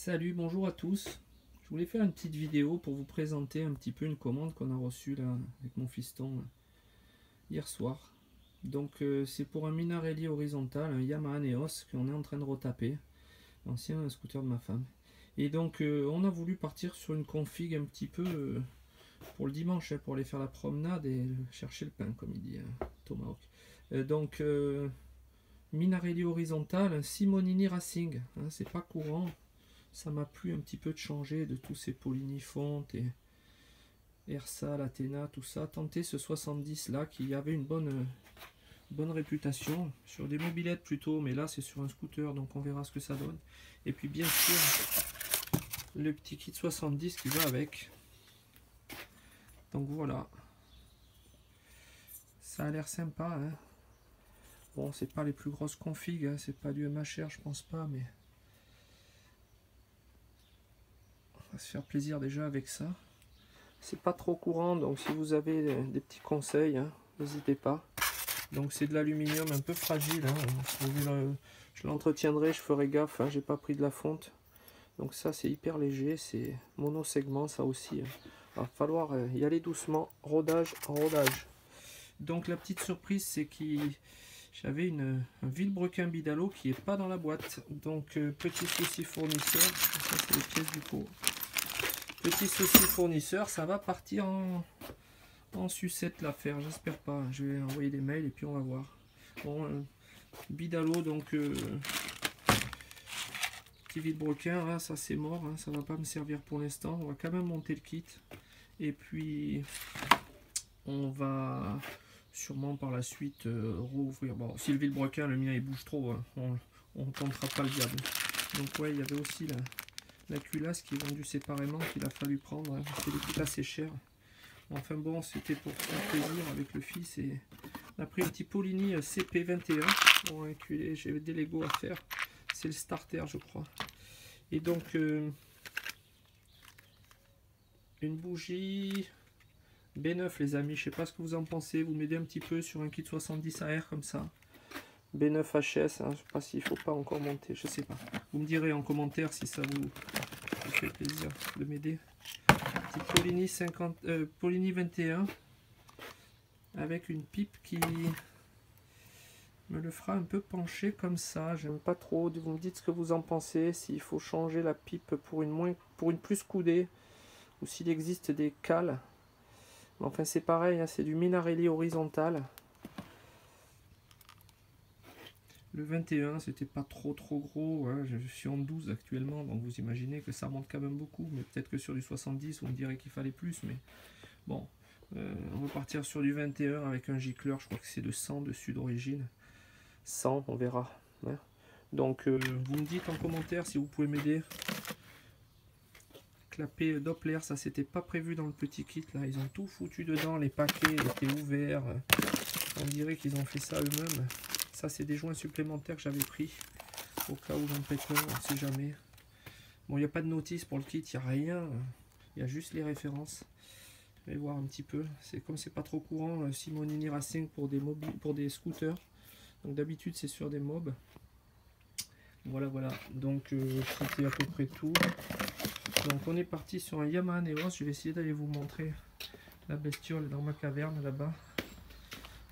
Salut, bonjour à tous. Je voulais faire une petite vidéo pour vous présenter un petit peu une commande qu'on a reçue là avec mon fiston hier soir. Donc c'est pour un Minarelli horizontal, un Yamaha Neos qu'on est en train de retaper, l'ancien scooter de ma femme. Et donc on a voulu partir sur une config un petit peu pour le dimanche, pour aller faire la promenade et chercher le pain, comme il dit Tomahawk. Minarelli horizontal, un Simonini Racing, hein, c'est pas courant. Ça m'a plu un petit peu de changer de tous ces Polini fontes et Ersal, Athena, tout ça. Tenter ce 70 là qui avait une bonne réputation sur des mobylettes plutôt, mais là c'est sur un scooter donc on verra ce que ça donne. Et puis bien sûr le petit kit 70 qui va avec. Donc voilà, ça a l'air sympa, hein. Bon, c'est pas les plus grosses configs, hein. C'est pas du MHR, je pense pas, mais on va se faire plaisir déjà avec ça. C'est pas trop courant, donc si vous avez des petits conseils, hein, n'hésitez pas. Donc c'est de l'aluminium un peu fragile, hein. Je l'entretiendrai, je ferai gaffe, hein, j'ai pas pris de la fonte. Donc ça c'est hyper léger, c'est monosegment ça aussi, hein. Il va falloir y aller doucement, rodage en rodage. Donc la petite surprise c'est que j'avais un Vilebrequin Bidalo qui est pas dans la boîte. Donc petit souci fournisseur, ça c'est les pièces du pot. Petit souci fournisseur, ça va partir en sucette l'affaire, j'espère pas. Je vais envoyer des mails et puis on va voir. Bon, Bidalo, donc petit vilebrequin, là, ça c'est mort, hein, ça va pas me servir pour l'instant. On va quand même monter le kit. Et puis on va sûrement par la suite rouvrir. Bon, si le vilebrequin, le mien il bouge trop, hein, on tentera pas le diable. Donc ouais, il y avait aussi la culasse qui est vendue séparément qu'il a fallu prendre, hein, parce qu'elle est assez chère. Enfin bon, c'était pour faire plaisir avec le fils et on a pris un petit Polini CP21. Bon, j'ai des Lego à faire. C'est le starter, je crois. Et donc une bougie B9, les amis. Je sais pas ce que vous en pensez. Vous m'aidez un petit peu sur un kit 70 AR comme ça. B9 HS. Hein, je sais pas s'il faut pas encore monter. Je sais pas. Vous me direz en commentaire si ça vous fait plaisir de m'aider. Petit Polini 21 avec une pipe qui me le fera un peu pencher comme ça. J'aime pas trop. Vous me dites ce que vous en pensez, s'il faut changer la pipe pour une plus coudée ou s'il existe des cales. Mais enfin c'est pareil, hein, c'est du Minarelli horizontal. Le 21 c'était pas trop gros, hein. Je suis en 12 actuellement, donc vous imaginez que ça monte quand même beaucoup, mais peut-être que sur du 70 on me dirait qu'il fallait plus, mais bon, on va partir sur du 21 avec un gicleur, je crois que c'est de 100 dessus d'origine. 100, on verra, hein. Donc vous me dites en commentaire si vous pouvez m'aider. Clapet Doppler, ça c'était pas prévu dans le petit kit là, ils ont tout foutu dedans, les paquets étaient ouverts, on dirait qu'ils ont fait ça eux-mêmes. Ça c'est des joints supplémentaires que j'avais pris au cas où j'en pète un, on ne sait jamais. Bon, il n'y a pas de notice pour le kit, il n'y a rien, il y a juste les références. Je vais voir un petit peu, comme c'est pas trop courant, Simonini Racing pour des scooters. Donc d'habitude c'est sur des mobs. Voilà, donc c'était à peu près tout. Donc on est parti sur un Yamaha Neos. Je vais essayer d'aller vous montrer la bestiole dans ma caverne là-bas,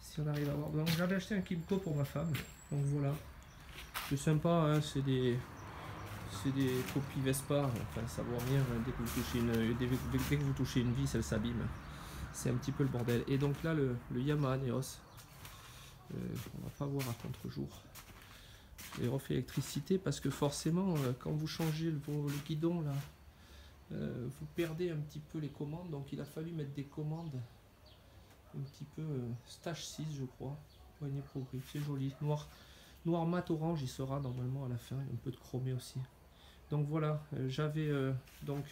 si on arrive à voir. Donc j'avais acheté un Kimco pour ma femme, donc voilà, c'est sympa, hein, c'est des copies Vespa, enfin ça vaut rien, hein, dès que vous touchez une vis elle s'abîme, c'est un petit peu le bordel. Et donc là le Yamaha Neos, on va pas voir à contre-jour. Je refait l'électricité parce que forcément quand vous changez le guidon là, vous perdez un petit peu les commandes, donc il a fallu mettre des commandes un petit peu Stage 6 je crois, poignée progrès, c'est joli, noir mat orange il sera normalement à la fin, un peu de chromé aussi. Donc voilà, j'avais donc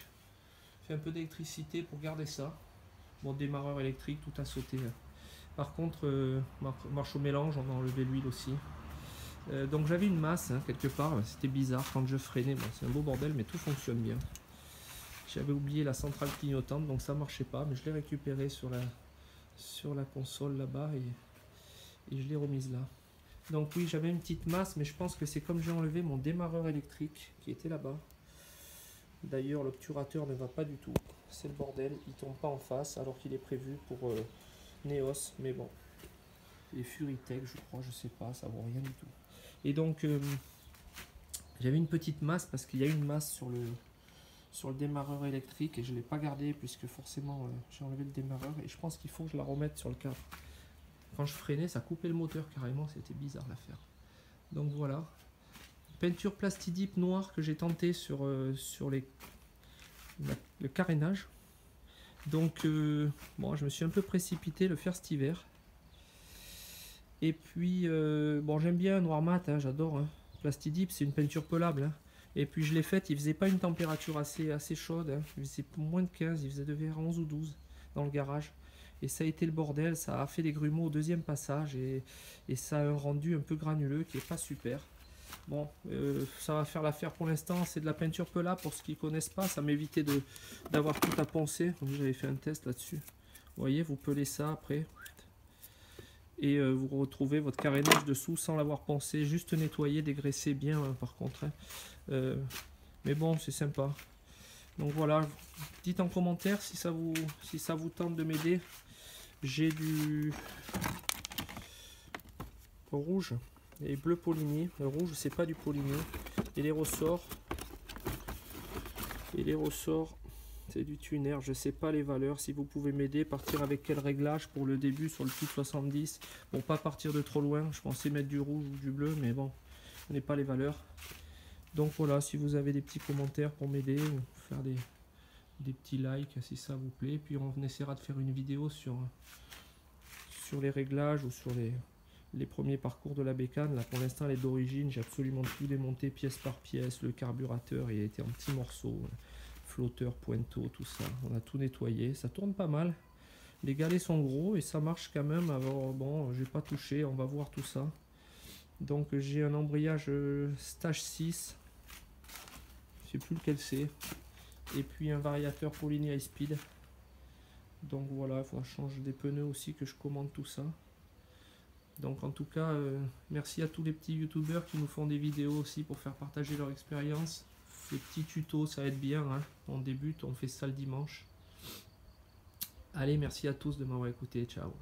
fait un peu d'électricité pour garder ça. Bon, démarreur électrique, tout a sauté. Par contre, marche au mélange, on a enlevé l'huile aussi. Donc j'avais une masse, hein, quelque part, c'était bizarre quand je freinais, bon, c'est un beau bordel mais tout fonctionne bien. J'avais oublié la centrale clignotante donc ça marchait pas, mais je l'ai récupéré sur la console là-bas et je l'ai remise là. Donc oui, j'avais une petite masse, mais je pense que c'est comme j'ai enlevé mon démarreur électrique qui était là-bas. D'ailleurs l'obturateur ne va pas du tout, c'est le bordel, il tombe pas en face alors qu'il est prévu pour Neos, mais bon, les Furitech je crois, je sais pas, ça vaut rien du tout. Et donc j'avais une petite masse parce qu'il y a une masse sur le démarreur électrique et je ne l'ai pas gardé puisque forcément j'ai enlevé le démarreur et je pense qu'il faut que je la remette sur le cadre. Quand je freinais ça coupait le moteur carrément, c'était bizarre l'affaire. Donc voilà, peinture plastidip noire que j'ai tenté sur le carénage. Donc bon, je me suis un peu précipité le faire cet hiver. Et puis bon, j'aime bien noir mat, hein, j'adore. Hein. Plastidip, c'est une peinture pelable. Hein. Et puis je l'ai faite, il faisait pas une température assez chaude. Hein. Il faisait moins de 15, il faisait vers 11 ou 12 dans le garage. Et ça a été le bordel, ça a fait des grumeaux au deuxième passage et ça a un rendu un peu granuleux qui est pas super. Bon, ça va faire l'affaire pour l'instant, c'est de la peinture pelable pour ceux qui ne connaissent pas, ça m'évitait d'avoir tout à poncer, j'avais fait un test là-dessus. Vous voyez, vous pelez ça après, et vous retrouvez votre carénage dessous sans l'avoir poncé, juste nettoyer, dégraisser bien hein, par contre. Hein. Mais bon, c'est sympa. Donc voilà, dites en commentaire si ça vous tente de m'aider. J'ai du rouge et bleu poligné. Le rouge c'est pas du poligné. Et les ressorts c'est du tuner. Je sais pas les valeurs. Si vous pouvez m'aider, partir avec quel réglage pour le début sur le Type 70. Bon, pas partir de trop loin. Je pensais mettre du rouge ou du bleu, mais bon, je n'ai pas les valeurs. Donc voilà, si vous avez des petits commentaires pour m'aider ou faire des petits likes si ça vous plaît. Puis on essaiera de faire une vidéo sur les réglages ou sur les premiers parcours de la bécane. Là pour l'instant elle est d'origine, j'ai absolument tout démonté pièce par pièce. Le carburateur il a été en petits morceaux, flotteur, pointeau, tout ça. On a tout nettoyé, ça tourne pas mal. Les galets sont gros et ça marche quand même. Alors bon, j'ai pas touché, on va voir tout ça. Donc j'ai un embrayage stage 6, je sais plus lequel c'est. Et puis un variateur Poligny High Speed. Donc voilà, il faudra changer des pneus aussi, que je commande tout ça. Donc en tout cas, merci à tous les petits youtubeurs qui nous font des vidéos aussi pour faire partager leur expérience. Ces petits tutos, ça aide bien. Hein. On débute, on fait ça le dimanche. Allez, merci à tous de m'avoir écouté. Ciao.